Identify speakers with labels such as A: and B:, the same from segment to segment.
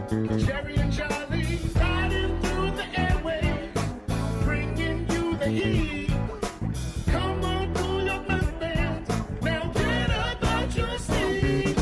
A: Jerry and Charlie riding through the airwaves, bringing you the heat. Come on, pull your fans. Now get up out your seat.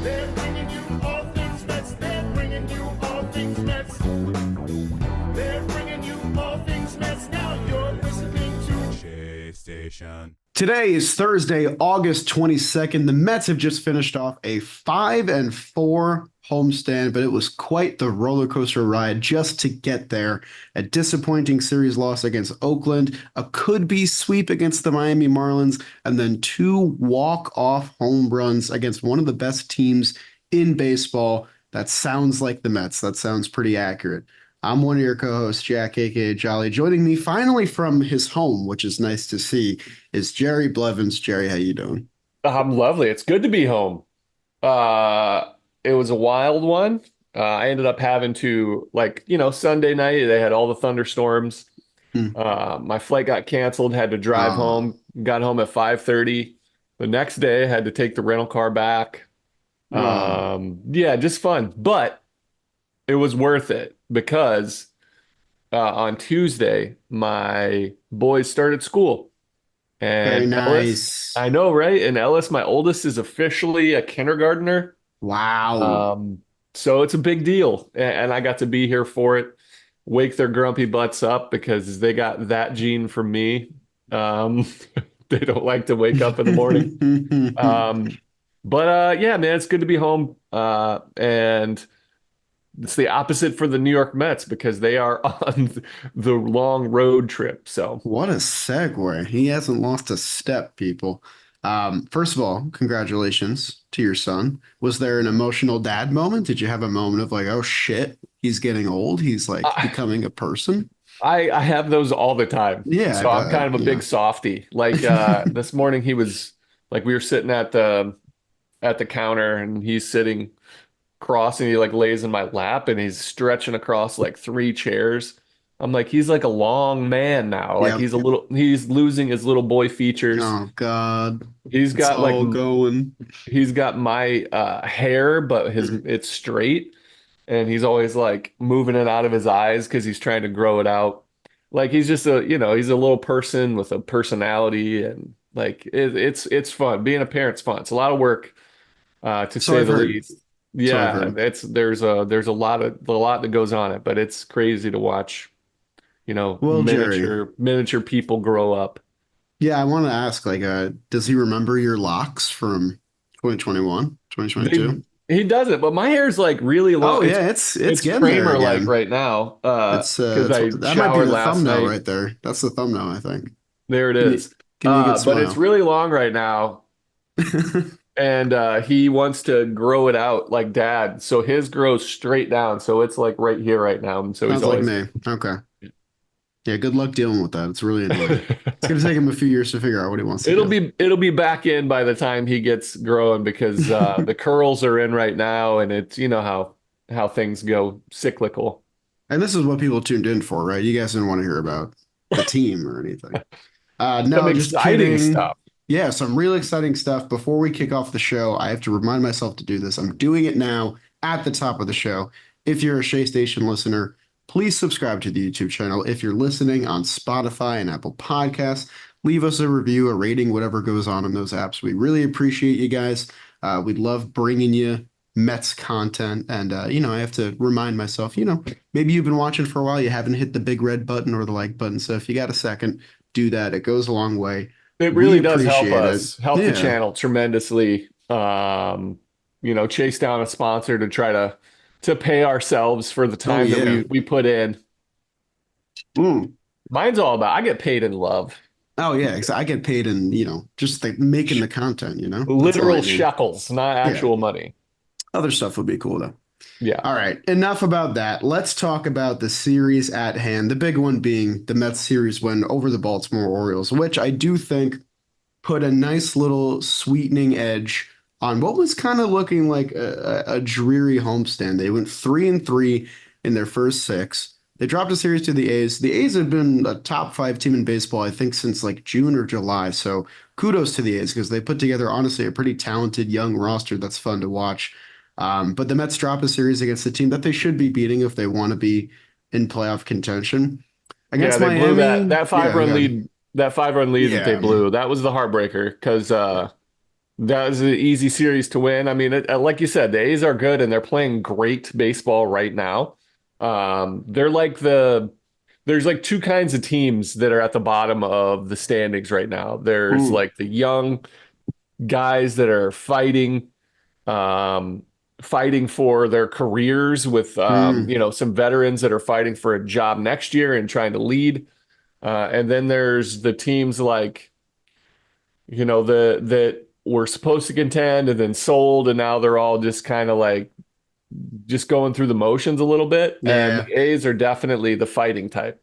A: They're bringing you all things Mets. They're bringing you all things Mets. They're bringing you all things Mets. Now you're listening to Chase Station.
B: Today is Thursday, August 22nd. The Mets have just finished off a 5-4 homestand, but it was quite the roller coaster ride just to get there. A disappointing series loss against Oakland, a could-be sweep against the Miami Marlins, and then 2 walk-off home runs against one of the best teams in baseball. That sounds like the Mets. That sounds pretty accurate. I'm one of your co-hosts, Jack, aka Jolly. Joining me finally from his home, which is nice to see, is Jerry Blevins. Jerry, how you doing?
C: I'm lovely. It's good to be home. It was a wild one. I ended up having to, Sunday night, they had all the thunderstorms. My flight got canceled, had to drive home, got home at 5:30. The next day, had to take the rental car back. Yeah, just fun. But it was worth it because on Tuesday, my boys started school. And
B: Very nice.
C: Ellis, I know, right? And Ellis, my oldest, is officially a kindergartner.
B: Wow.
C: So it's a big deal. And I got to be here for it, wake their grumpy butts up because they got that gene from me. They don't like to wake up in the morning. But yeah, man, it's good to be home. And it's the opposite for the New York Mets because they are on the long road trip. So
B: What a segue. He hasn't lost a step, people. First of all, congratulations to your son. Was there an emotional dad moment? Did you have a moment of like, oh shit, he's getting old? He's like becoming a person?
C: I have those all the time.
B: Yeah.
C: So I'm kind of a big softie. Like this morning he was like we were sitting at the counter and he's sitting cross and he like lays in my lap and he's stretching across like 3 chairs. I'm like, he's like a long man now. Like he's losing his little boy features.
B: Oh God.
C: He's got
B: going.
C: he's got my hair, but it's straight. And he's always like moving it out of his eyes because he's trying to grow it out. Like he's just he's a little person with a personality and like it's fun. Being a parent's fun. It's a lot of work to say the least. Yeah, there's a lot that goes on it, but it's crazy to watch, miniature people grow up.
B: Yeah, I want to ask, like, does he remember your locks from 2021, 2022?
C: He doesn't, but my hair's like really long.
B: Oh yeah, it's getting
C: Kramer
B: there
C: like
B: again.
C: right now.
B: That might be the thumbnail right there. That's the thumbnail, I think.
C: There it is. But it's really long right now. And he wants to grow it out like dad. So his grows straight down. So it's like right here right now. And so
B: Sounds
C: he's always
B: like me. Okay. Yeah, good luck dealing with that. It's really annoying. It's gonna take him a few years to figure out what he wants to do.
C: It'll be back in by the time he gets growing because the curls are in right now and it's how things go cyclical.
B: And this is what people tuned in for, right? You guys didn't want to hear about the team or anything. No,
C: Some
B: just
C: exciting
B: kidding.
C: stuff.
B: Yeah, some real exciting stuff. Before we kick off the show, I have to remind myself to do this. I'm doing it now at the top of the show. If you're a Shea Station listener, please subscribe to the YouTube channel. If you're listening on Spotify and Apple Podcasts, leave us a review, a rating, whatever goes on in those apps. We really appreciate you guys. We love bringing you Mets content. And, I have to remind myself, maybe you've been watching for a while. You haven't hit the big red button or the like button. So if you got a second, do that. It goes a long way.
C: It really does help us, help the channel tremendously. Chase down a sponsor to try to pay ourselves for the time that we put in. Mine's all about I get paid in love.
B: Oh yeah, I get paid in just like making the content.
C: Literal shekels, not actual money.
B: Other stuff would be cool though.
C: Yeah.
B: All right. Enough about that. Let's talk about the series at hand. The big one being the Mets series win over the Baltimore Orioles, which I do think put a nice little sweetening edge on what was kind of looking like a dreary homestand. They went 3-3 in their first 6. They dropped a series to the A's. The A's have been a top 5 team in baseball, I think, since like June or July. So kudos to the A's because they put together, honestly, a pretty talented young roster that's fun to watch. But the Mets drop a series against a team that they should be beating if they want to be in playoff contention.
C: Yeah,
B: Against
C: they blew
B: Miami,
C: that five
B: yeah,
C: run
B: good.
C: lead. That 5 run lead that they
B: Yeah.
C: blew, that was the heartbreaker because that was an easy series to win. I mean, like you said, the A's are good and they're playing great baseball right now. They're like there's like two kinds of teams that are at the bottom of the standings right now. There's
B: Mm,
C: like the young guys that are um, fighting for their careers with
B: mm,
C: some veterans that are fighting for a job next year and trying to lead. And then there's the teams like the that were supposed to contend and then sold, and now they're all just kind of like just going through the motions a little bit. And
B: yeah.
C: the A's are definitely the fighting type.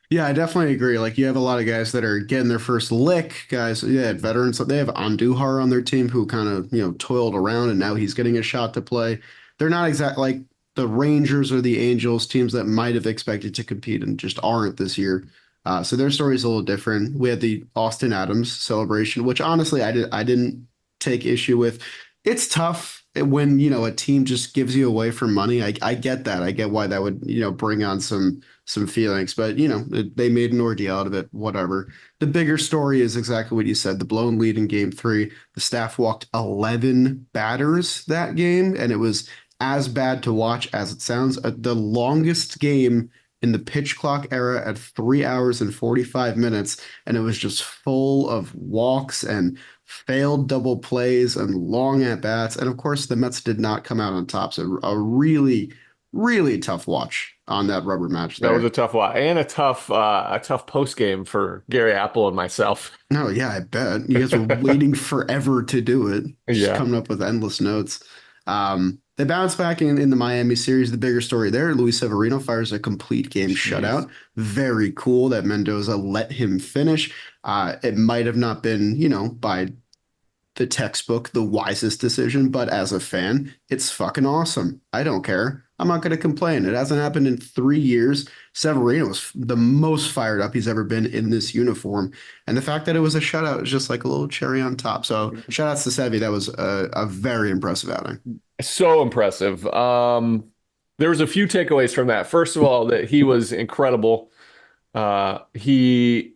B: Yeah, I definitely agree. Like you have a lot of guys that are getting their first lick, guys. Yeah, veterans. They have Andujar on their team who kind of, toiled around and now he's getting a shot to play. They're not exact like the Rangers or the Angels, teams that might have expected to compete and just aren't this year. So their story's a little different. We had the Austin Adams celebration, which honestly I didn't take issue with. It's tough when, a team just gives you away for money. I get that. I get why that would, bring on some feelings, but they made an ordeal out of it. Whatever. The bigger story is exactly what you said. The blown lead in game three. The staff walked 11 batters that game, and it was as bad to watch as it sounds. The longest game in the pitch clock era at 3 hours and 45 minutes, and it was just full of walks and failed double plays and long at bats. And of course, the Mets did not come out on top. So a really, really tough watch on that rubber match
C: That was
B: there.
C: a tough one and a tough post game for Gary Apple and myself.
B: Oh, yeah, I bet. You guys were waiting forever to do it, just
C: Yeah.
B: coming up with endless notes. They bounced back in the Miami series. The bigger story there, Luis Severino fires a complete game
C: Jeez.
B: shutout. Very cool that Mendoza let him finish. It might have not been, by the textbook, the wisest decision, but as a fan, it's fucking awesome. I don't care. I'm not going to complain. It hasn't happened in 3 years. Severino was the most fired up he's ever been in this uniform. And the fact that it was a shutout is just like a little cherry on top. So shout outs to Sevy. That was a very impressive outing.
C: So impressive. There was a few takeaways from that. First of all, that he was incredible. He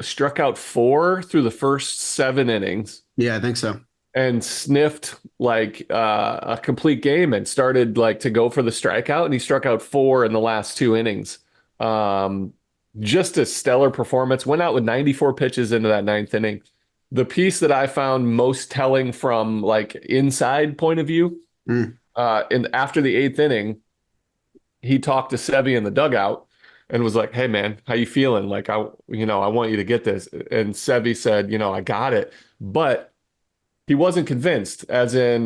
C: struck out four through the first 7 innings
B: Yeah, I think so.
C: and sniffed like a complete game and started like to go for the strikeout, and he struck out four in the last 2 innings. Um, just a stellar performance. Went out with 94 pitches into that ninth inning. The piece that I found most telling from like inside point of view,
B: Mm.
C: in after the eighth inning, he talked to Sevy in the dugout and was like, "Hey man, how you feeling? Like I want you to get this." And Sevy said, "I got it," but he wasn't convinced, as in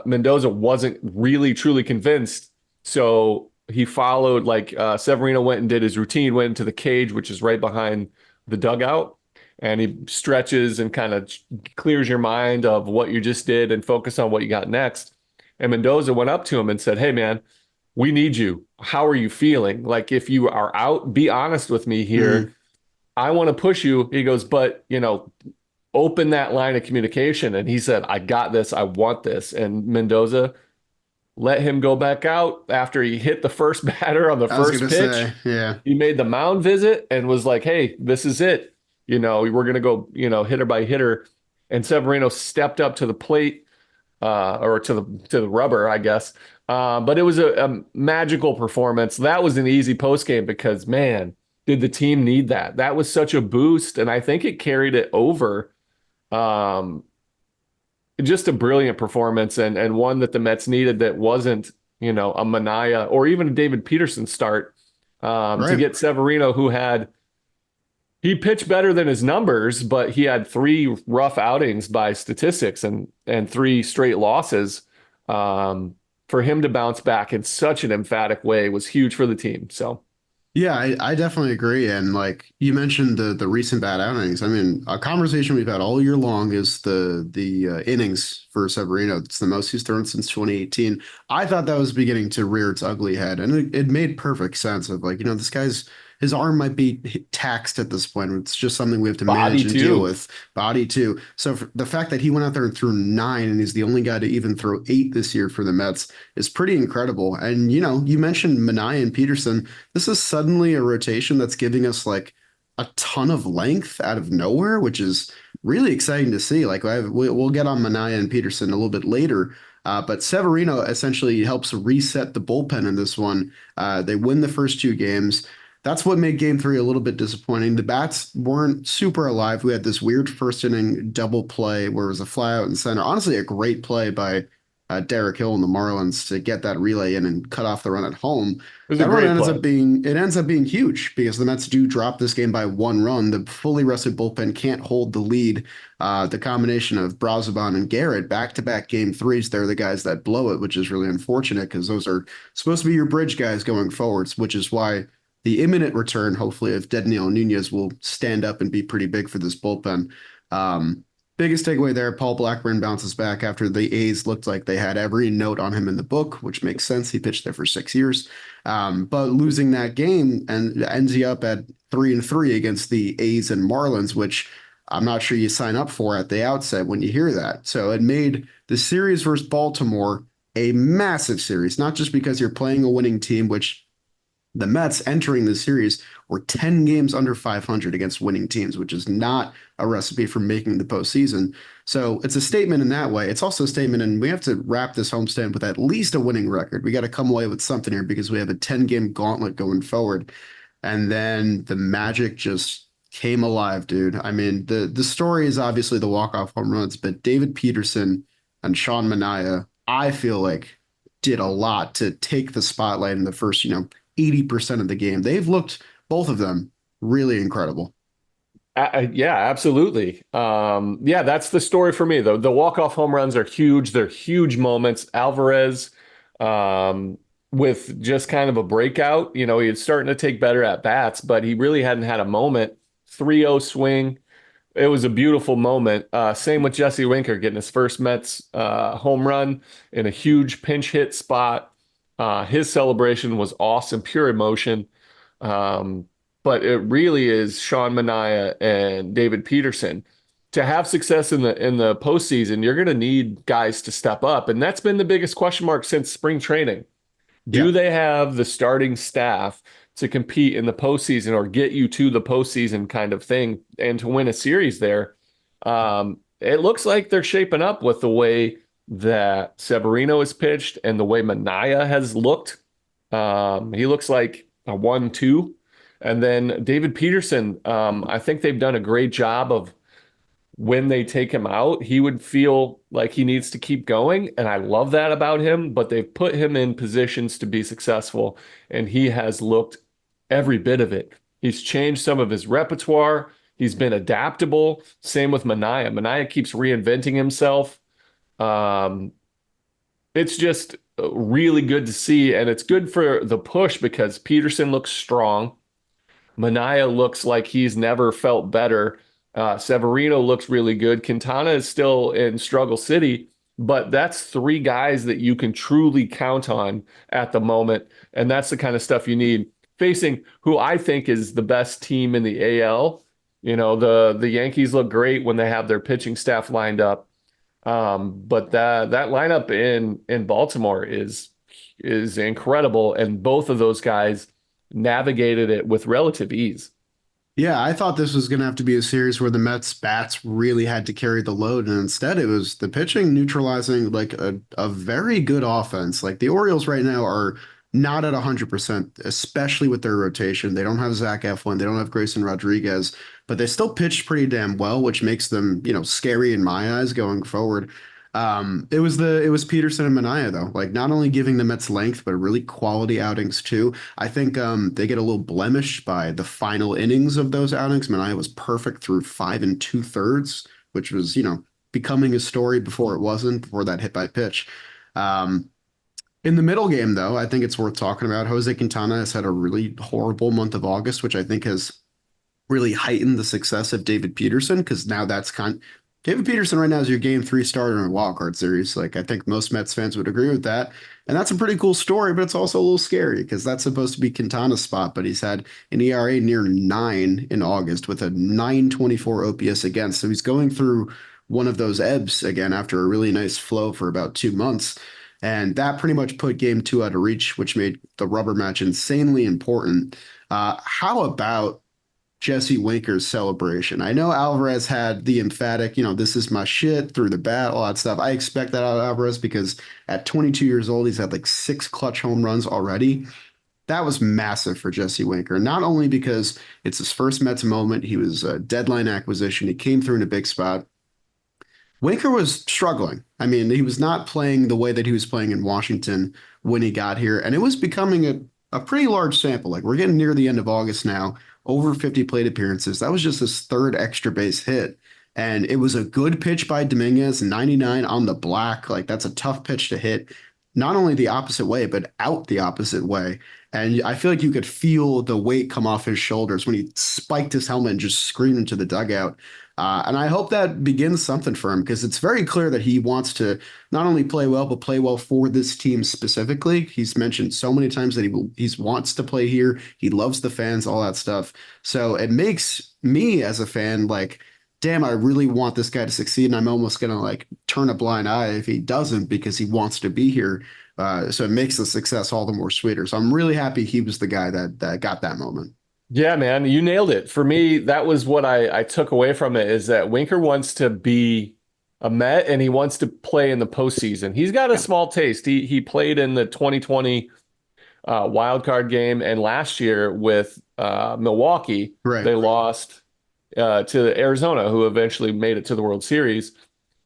C: Mendoza wasn't really truly convinced. So he followed, like Severino went and did his routine, went into the cage, which is right behind the dugout, and he stretches and kind of clears your mind of what you just did and focus on what you got next. And Mendoza went up to him and said, "Hey man, we need you. How are you feeling? Like if you are out, be honest with me here.
B: Mm.
C: I want to push you." He goes, "But open that line of communication." And he said, "I got this. I want this." And Mendoza let him go back out after he hit the first batter on the
B: I was
C: first
B: gonna
C: pitch.
B: say, yeah.
C: He made the mound visit and was like, "Hey, this is it. We're going to go, hitter by hitter." And Severino stepped up to the plate, or to the rubber, I guess. But it was a magical performance. That was an easy post game because, man, did the team need that? That was such a boost, and I think it carried it over. Um, just a brilliant performance, and one that the Mets needed, that wasn't, a Manaea or even a David Peterson start, to
B: Right.
C: get Severino, he pitched better than his numbers, but he had three rough outings by statistics and three straight losses. For him to bounce back in such an emphatic way was huge for the team. So
B: Yeah, I definitely agree. And like you mentioned the recent bad outings. I mean, a conversation we've had all year long is the innings for Severino. It's the most he's thrown since 2018. I thought that was beginning to rear its ugly head, and it made perfect sense of like, this guy's his arm might be taxed at this point. It's just something we have to manage
C: Body
B: and deal
C: too.
B: with. Body too. So the fact that he went out there and threw 9 and he's the only guy to even throw 8 this year for the Mets is pretty incredible. And you mentioned Manaea and Peterson. This is suddenly a rotation that's giving us like a ton of length out of nowhere, which is really exciting to see. Like we'll get on Manaea and Peterson a little bit later. But Severino essentially helps reset the bullpen in this one. They win the first 2 games. That's what made game 3 a little bit disappointing. The bats weren't super alive. We had this weird first inning double play where it was a fly out in center. Honestly, a great play by Derek Hill and the Marlins to get that relay in and cut off the run at home.
C: It was a
B: That run
C: great
B: ends
C: play.
B: up being it ends up being huge because the Mets do drop this game by 1 run. The fully rested bullpen can't hold the lead. The combination of Brazoban and Garrett back-to-back game threes, they're the guys that blow it, which is really unfortunate because those are supposed to be your bridge guys going forwards, which is why the imminent return, hopefully, of Dedniel Nunez will stand up and be pretty big for this bullpen. Um, Biggest takeaway there, Paul Blackburn bounces back after the A's looked like they had every note on him in the book, which makes sense. He pitched there for 6 years. But losing that game and ends you up at 3-3 against the A's and Marlins, which I'm not sure you sign up for at the outset when you hear that. So it made the series versus Baltimore a massive series, not just because you're playing a winning team, which the Mets entering the series were 10 games under 500 against winning teams, which is not a recipe for making the postseason. So it's a statement in that way. It's also a statement, and we have to wrap this homestand with at least a winning record. We got to come away with something here because we have a 10-game gauntlet going forward. And then the magic just came alive, dude. I mean, the story is obviously the walk-off home runs, but David Peterson and Sean Manaea, I feel like did a lot to take the spotlight in the first, 80% of the game. They've looked, both of them, really incredible.
C: Yeah, absolutely. Yeah, that's the story for me, though. The walk-off home runs are huge. They're huge moments. Alvarez, um, with just kind of a breakout, he was starting to take better at bats, but he really hadn't had a moment. 3-0 swing. It was a beautiful moment. Same with Jesse Winker getting his first Mets home run in a huge pinch hit spot. His celebration was awesome, pure emotion. Um, but it really is Sean Manaea and David Peterson. To have success in the postseason, you're going to need guys to step up, and that's been the biggest question mark since spring training.
B: Yeah.
C: Do they have the starting staff to compete in the postseason or get you to the postseason kind of thing and to win a series there? It looks like they're shaping up with the way that Severino has pitched and the way Manaea has looked. He looks like a 1-2. And then David Peterson, I think they've done a great job of when they take him out, he would feel like he needs to keep going. And I love that about him, but they've put him in positions to be successful. And he has looked every bit of it. He's changed some of his repertoire. He's been adaptable. Same with Manaea. Manaea keeps reinventing himself. Um, it's just really good to see. And it's good for the push because Peterson looks strong. Manaea looks like he's never felt better. Severino looks really good. Quintana is still in struggle city, but that's 3 guys that you can truly count on at the moment. And that's the kind of stuff you need facing who I think is the best team in the AL. The Yankees look great when they have their pitching staff lined up. But that lineup in Baltimore is incredible. And both of those guys navigated it with relative ease.
B: Yeah, I thought this was going to have to be a series where the Mets bats really had to carry the load, and instead it was the pitching neutralizing like a very good offense. Like the Orioles right now are not at 100%, especially with their rotation. They don't have Zach Eflin, they don't have Grayson Rodriguez, but they still pitched pretty damn well, which makes them, scary in my eyes going forward. It was Peterson and Manaea though, like not only giving the Mets length, but really quality outings too. I think they get a little blemished by the final innings of those outings. Manaea was perfect through 5 2/3, which was, becoming a story before it wasn't, before that hit by pitch. Um, in the middle game, though, I think it's worth talking about. Jose Quintana has had a really horrible month of August, which I think has really heightened the success of David Peterson because now that's David Peterson right now is your game three starter in a wild card series. Like I think most Mets fans would agree with that. And that's a pretty cool story, but it's also a little scary because that's supposed to be Quintana's spot, but he's had an ERA near 9 in August with a 924 OPS against. So he's going through one of those ebbs again after a really nice flow for about 2 months. And that pretty much put game two out of reach, which made the rubber match insanely important. How about Jesse Winker's celebration? I know Alvarez had the emphatic, this is my shit through the bat, all that stuff. I expect that out of Alvarez because at 22 years old, he's had like 6 clutch home runs already. That was massive for Jesse Winker, not only because it's his first Mets moment, he was a deadline acquisition, he came through in a big spot. Winker was struggling. I mean, he was not playing the way that he was playing in Washington when he got here, and it was becoming a pretty large sample. Like we're getting near the end of August now, over 50 plate appearances. That was just his third extra base hit. And it was a good pitch by Dominguez, 99 on the black. Like that's a tough pitch to hit, not only the opposite way, but out the opposite way. And I feel like you could feel the weight come off his shoulders when he spiked his helmet and just screamed into the dugout. And I hope that begins something for him because it's very clear that he wants to not only play well, but play well for this team specifically. He's mentioned so many times that he wants to play here. He loves the fans, all that stuff. So it makes me as a fan like, damn, I really want this guy to succeed. And I'm almost going to like turn a blind eye if he doesn't because he wants to be here. So it makes the success all the more sweeter. So I'm really happy he was the guy that got that moment.
C: Yeah, man, you nailed it. For me, that was what I took away from it is that Winker wants to be a Met and he wants to play in the postseason. He's got a small taste. He played in the 2020 wild card game, and last year with Milwaukee,
B: Right.
C: they lost to Arizona, who eventually made it to the World Series.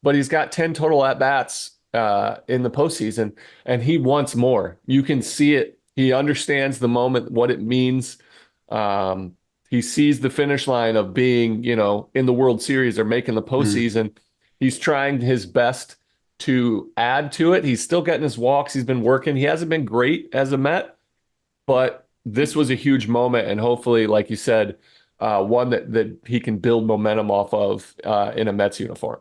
C: But he's got 10 total at bats in the postseason, and he wants more. You can see it. He understands the moment, what it means. He sees the finish line of being, in the World Series or making the postseason. He's trying his best to add to it. He's still getting his walks. He's been working. He hasn't been great as a Met, but this was a huge moment. And hopefully, like you said, one that he can build momentum off of in a Mets uniform.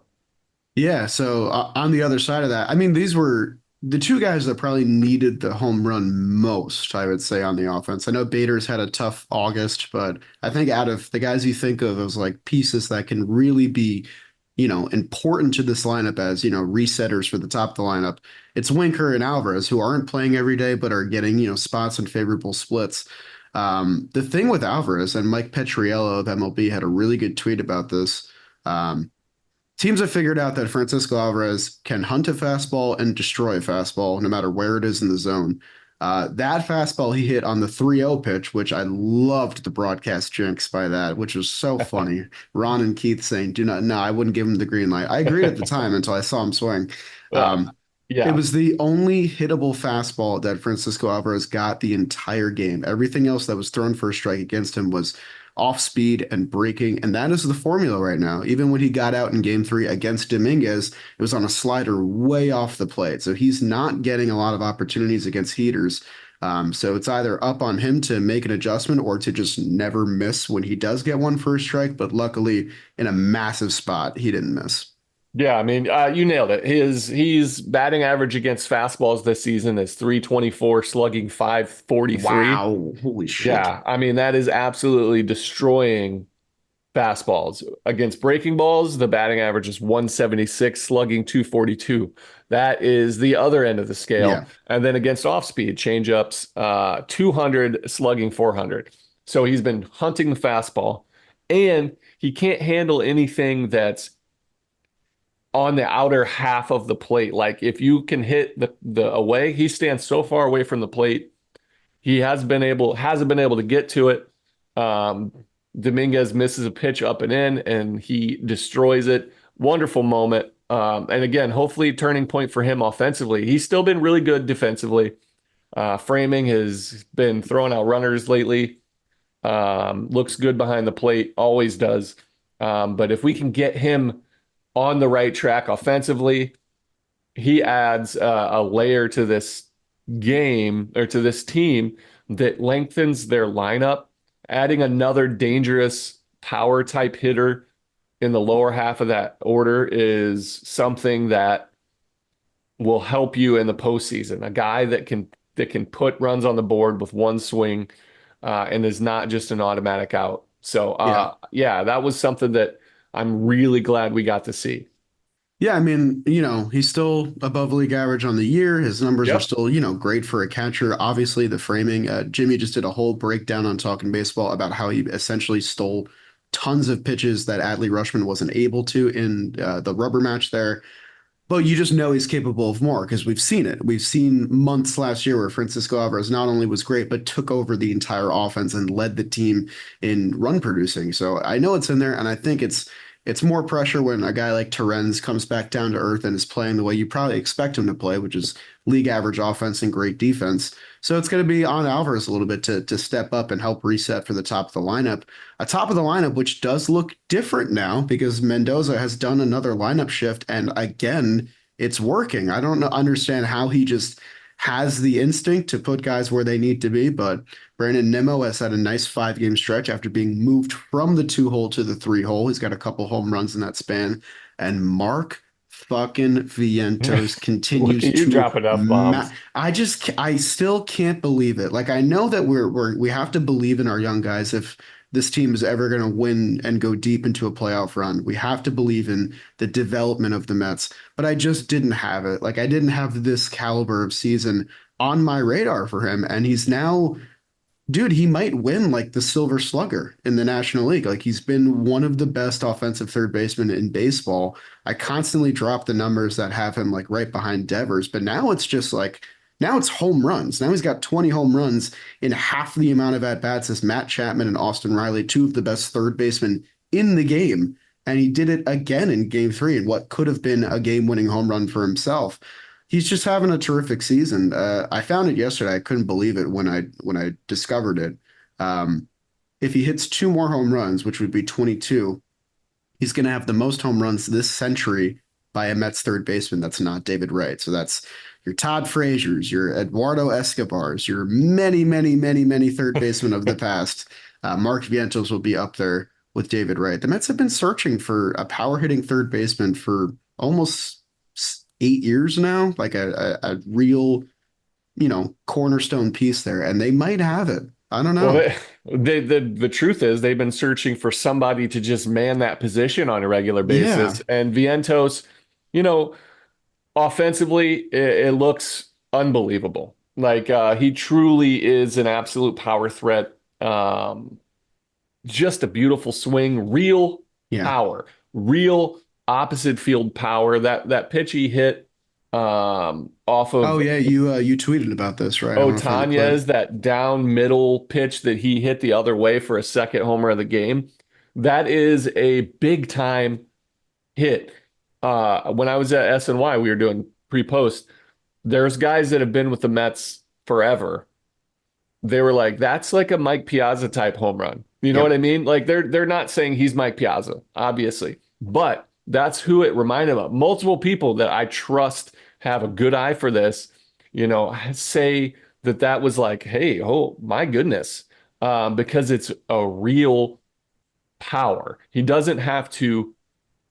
B: Yeah, so on the other side of that, I mean, these were the two guys that probably needed the home run most, I would say, on the offense. I know Bader's had a tough August, but I think out of the guys you think of as like pieces that can really be, important to this lineup as, resetters for the top of the lineup, it's Winker and Alvarez, who aren't playing every day, but are getting, spots and favorable splits. The thing with Alvarez, and Mike Petriello of MLB had a really good tweet about this. Teams have figured out that Francisco Alvarez can hunt a fastball and destroy a fastball no matter where it is in the zone. That fastball he hit on the 3-0 pitch, which I loved the broadcast jinx by that, which was so funny. Ron and Keith saying, do not, no, I wouldn't give him the green light. I agreed at the time until I saw him swing. It
C: Yeah.
B: was the only hittable fastball that Francisco Alvarez got the entire game. Everything else that was thrown for a strike against him was off speed and breaking, and that is the formula right now. Even when he got out in game three against Dominguez, it was on a slider way off the plate. So he's not getting a lot of opportunities against heaters. So it's either up on him to make an adjustment or to just never miss when he does get one for a strike. But luckily, in a massive spot, he didn't miss.
C: Yeah, I mean, you nailed it. He's batting average against fastballs this season is 324, slugging 543.
B: Wow. Holy shit.
C: Yeah, I mean, that is absolutely destroying fastballs. Against breaking balls, the batting average is 176, slugging 242. That is the other end of the scale.
B: Yeah.
C: And then against off speed, changeups, 200, slugging 400. So he's been hunting the fastball, and he can't handle anything that's on the outer half of the plate. Like if you can hit the away, he stands so far away from the plate. He hasn't been able to get to it. Dominguez misses a pitch up and in, and he destroys it. Wonderful moment. And again, hopefully turning point for him offensively. He's still been really good defensively. Framing has been throwing out runners lately. Looks good behind the plate, always does. But if we can get him on the right track offensively, he adds a layer to this game or to this team that lengthens their lineup, adding another dangerous power type hitter in the lower half of that order is something that will help you in the postseason. A guy that can put runs on the board with one swing, and is not just an automatic out. So
B: Yeah.
C: yeah, that was something that I'm really glad we got to see.
B: Yeah, I mean, he's still above league average on the year. His numbers are
C: Yep.
B: still, great for a catcher. Obviously, the framing. Jimmy just did a whole breakdown on Talking Baseball about how he essentially stole tons of pitches that Adley Rutschman wasn't able to in the rubber match there. But you just know he's capable of more because we've seen it. We've seen months last year where Francisco Alvarez not only was great, but took over the entire offense and led the team in run producing. So I know it's in there, and I think it's more pressure when a guy like Terens comes back down to earth and is playing the way you probably expect him to play, which is league average offense and great defense. So it's going to be on Alvarez a little bit to step up and help reset for the top of the lineup. A top of the lineup, which does look different now because Mendoza has done another lineup shift, and again, it's working. I don't understand how he just has the instinct to put guys where they need to be, but Brandon Nimmo has had a nice 5 game stretch after being moved from the 2 hole to the 3 hole. He's got a couple home runs in that span, and Mark fucking Vientos continues
C: You
B: to
C: drop enough bombs.
B: I still can't believe it. Like I know that we have to believe in our young guys if this team is ever going to win and go deep into a playoff run. We have to believe in the development of the Mets, but I just didn't have it. Like I didn't have this caliber of season on my radar for him, and he's now dude, he might win like the Silver Slugger in the National League. Like he's been one of the best offensive third basemen in baseball. I constantly drop the numbers that have him like right behind Devers, but now it's just like now it's home runs. Now he's got 20 home runs in half the amount of at bats as Matt Chapman and Austin Riley, two of the best third basemen in the game. And he did it again in game 3 in what could have been a game-winning home run for himself. He's just having a terrific season. I found it yesterday. I couldn't believe it when I discovered it. Um, if he hits 2 more home runs, which would be 22, he's going to have the most home runs this century by a Mets third baseman that's not David Wright. So that's your Todd Frazier's, your Eduardo Escobar's, your many, many, many, many third basemen of the past. Mark Vientos will be up there with David Wright. The Mets have been searching for a power hitting third baseman for almost 8 years now, like a real, cornerstone piece there, and they might have it. I don't
C: Well,
B: know.
C: the truth is they've been searching for somebody to just man that position on a regular
B: Yeah,
C: basis. And Vientos, you know, offensively, it looks unbelievable. Like he truly is an absolute power threat. Just a beautiful swing, real
B: yeah.
C: power, real opposite field power. That pitch he hit off
B: Oh
C: of
B: yeah, you tweeted about this, right? I want to find the clip.
C: Otanez, that down middle pitch that he hit the other way for a second homer of the game. That is a big time hit. When I was at SNY, we were doing pre-post. There's guys that have been with the Mets forever. They were like, that's like a Mike Piazza type home run. You know what
B: Yep.
C: I mean? Like they're not saying he's Mike Piazza, obviously, but that's who it reminded of. Multiple people that I trust have a good eye for this, say that was like, hey, oh my goodness, because it's a real power. He doesn't have to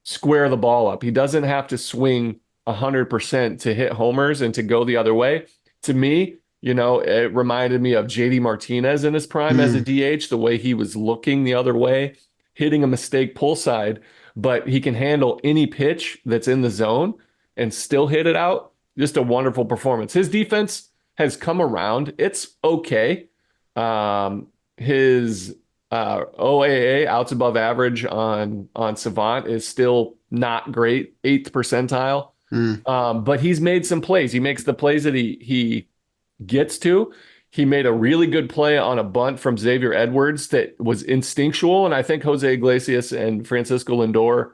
C: square the ball up. He doesn't have to swing 100% to hit homers and to go the other way. To me, it reminded me of JD Martinez in his prime as a
B: Mm,
C: DH, the way he was looking the other way, hitting a mistake pull side, but he can handle any pitch that's in the zone and still hit it out. Just a wonderful performance. His defense has come around. It's okay. His OAA, outs above average on Savant, is still not great, eighth percentile.
B: mm.
C: But he's made some plays. He makes the plays that he gets to. He made a really good play on a bunt from Xavier Edwards that was instinctual, and I think Jose Iglesias and Francisco Lindor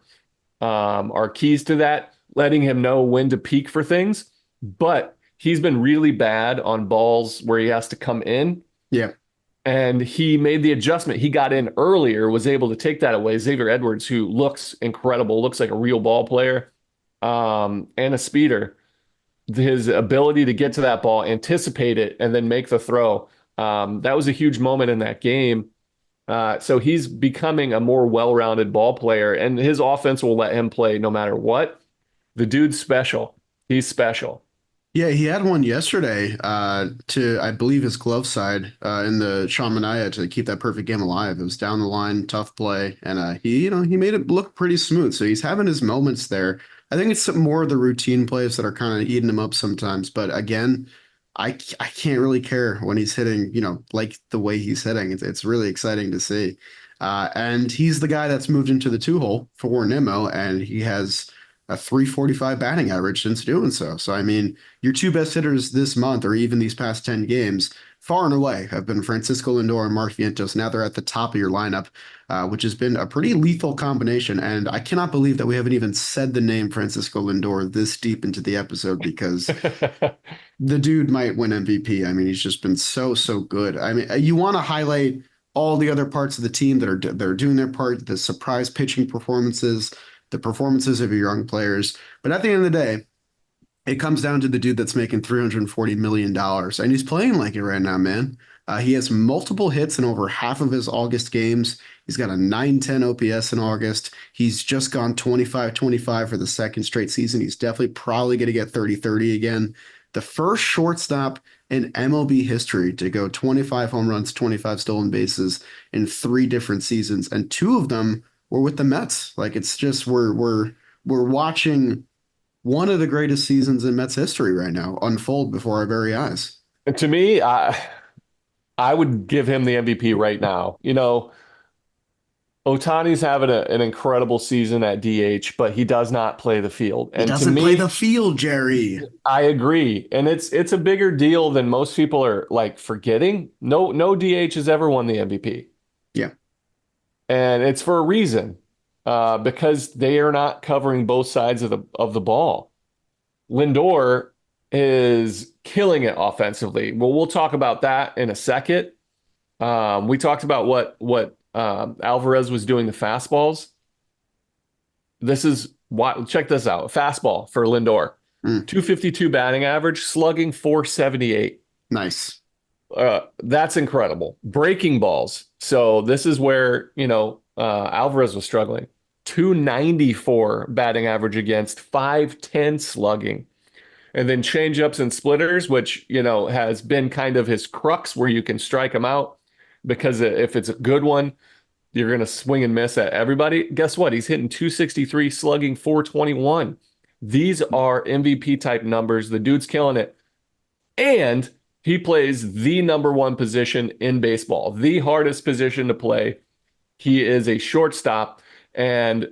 C: are keys to that, letting him know when to peak for things. But he's been really bad on balls where he has to come in,
B: Yeah.
C: and he made the adjustment. He got in earlier, was able to take that away. Xavier Edwards, who looks incredible, looks like a real ball player, and a speeder. His ability to get to that ball, anticipate it, and then make the throw. That was a huge moment in that game. So he's becoming a more well-rounded ball player, and his offense will let him play no matter what. The dude's special. He's special.
B: Yeah, he had one yesterday to, I believe, his glove side in the Sean Manaea to keep that perfect game alive. It was down the line, tough play, and he made it look pretty smooth. So he's having his moments there. I think it's some more of the routine plays that are kind of eating him up sometimes. But again, I can't really care when he's hitting, like the way he's hitting. It's really exciting to see. And he's the guy that's moved into the two hole for Nimmo, and he has a 345 batting average since doing so. So, I mean, your two best hitters this month or even these past 10 games, far and away, have been Francisco Lindor and Mark Vientos. Now they're at the top of your lineup, which has been a pretty lethal combination. And I cannot believe that we haven't even said the name Francisco Lindor this deep into the episode because the dude might win MVP. I mean, he's just been so, so good. I mean, you want to highlight all the other parts of the team that are doing their part, the surprise pitching performances, the performances of your young players. But at the end of the day, it comes down to the dude that's making $340 million. And he's playing like it right now, man. He has multiple hits in over half of his August games. He's got a 910 OPS in August. He's just gone 25-25 for the second straight season. He's definitely probably going to get 30-30 again. The first shortstop in MLB history to go 25 home runs, 25 stolen bases in 3 different seasons. And 2 of them were with the Mets. Like it's just we're watching one of the greatest seasons in Mets history right now unfold before our very eyes.
C: And to me, I would give him the MVP right now. Ohtani's having an incredible season at DH, but he does not play the field.
B: He
C: And to
B: doesn't play
C: me,
B: the field, Jerry.
C: I agree. And it's a bigger deal than most people are like forgetting. No DH has ever won the MVP.
B: Yeah.
C: And it's for a reason. Because they are not covering both sides of the ball. Lindor is killing it offensively. Well, we'll talk about that in a second. We talked about what Alvarez was doing to fastballs. This is why. Check this out. Fastball for Lindor. 252 batting average, slugging 478.
B: Nice.
C: That's incredible. Breaking balls. So this is where, Alvarez was struggling. 294 batting average against, 510 slugging. And then changeups and splitters, which, has been kind of his crux where you can strike him out because if it's a good one, you're going to swing and miss at everybody. Guess what? He's hitting 263, slugging 421. These are MVP type numbers. The dude's killing it. And he plays the number 1 position in baseball, the hardest position to play. He is a shortstop. And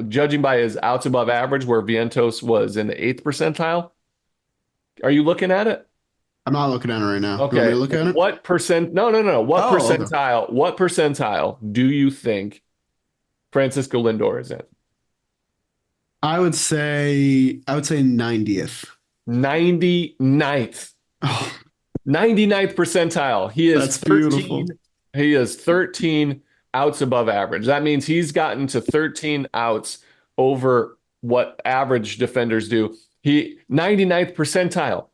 C: judging by his outs above average, where Vientos was in the 8th percentile, are you looking at it?
B: I'm not looking at it right now.
C: Okay.
B: You want me to look at it?
C: What percent? No. What
B: Oh, okay.
C: percentile? What percentile do you think Francisco Lindor is in?
B: I would say 90th.
C: 99th.
B: Oh,
C: 99th percentile. He is
B: that's
C: 13.
B: beautiful.
C: He is 13 outs above average. That means he's gotten to 13 outs over what average defenders do. 99th percentile.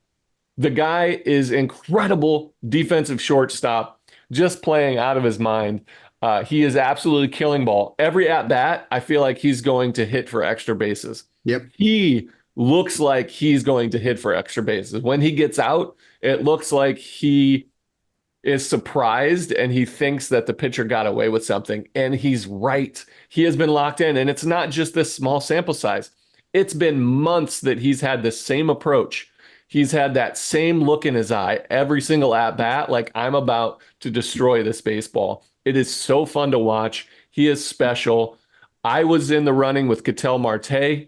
C: The guy is incredible defensive shortstop, just playing out of his mind. He is absolutely killing ball. Every at bat, I feel like he's going to hit for extra bases.
B: Yep.
C: He looks like he's going to hit for extra bases. When he gets out, it looks like he is surprised and he thinks that the pitcher got away with something. And he's right. He has been locked in. And it's not just this small sample size. It's been months that he's had the same approach. He's had that same look in his eye every single at bat, like I'm about to destroy this baseball. It is so fun to watch. He is special. I was in the running with Ketel Marte.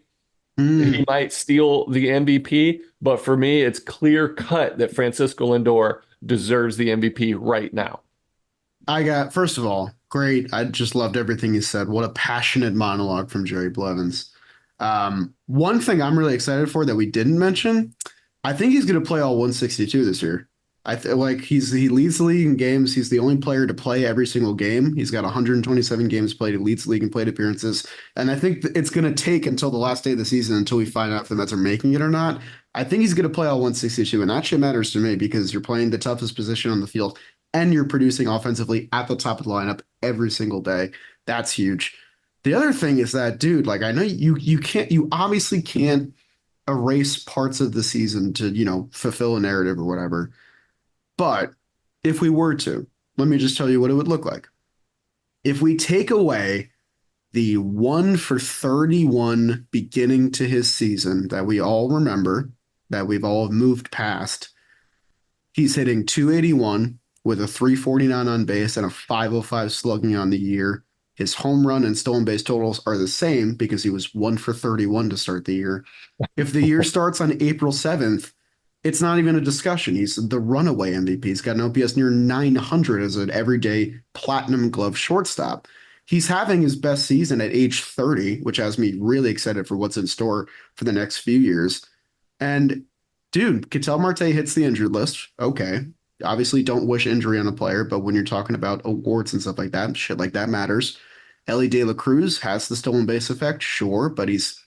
C: He might steal the MVP, but for me, it's clear cut that Francisco Lindor deserves the MVP right now.
B: First of all, great. I just loved everything you said. What a passionate monologue from Jerry Blevins. One thing I'm really excited for that we didn't mention, I think he's going to play all 162 this year. He leads the league in games. He's the only player to play every single game. He's got 127 games played. He leads the league in plate appearances. And I think it's going to take until the last day of the season until we find out if the Mets are making it or not. I think he's going to play all 162, and that shit matters to me because you're playing the toughest position on the field and you're producing offensively at the top of the lineup every single day. That's huge. The other thing is that, dude, like I know you obviously can't erase parts of the season to, fulfill a narrative or whatever. But if we were to, let me just tell you what it would look like. If we take away the 1 for 31 beginning to his season that we all remember, that we've all moved past, he's hitting 281 with a 349 on base and a 505 slugging on the year. His home run and stolen base totals are the same because he was 1 for 31 to start the year. If the year starts on April 7th, it's not even a discussion. He's the runaway MVP. He's got an OPS near 900 as an everyday platinum glove shortstop. He's having his best season at age 30, which has me really excited for what's in store for the next few years. And dude, Ketel Marte hits the injured list. Okay. Obviously, don't wish injury on a player, but when you're talking about awards and stuff like that, shit like that matters. Ellie De La Cruz has the stolen base effect, sure, but he's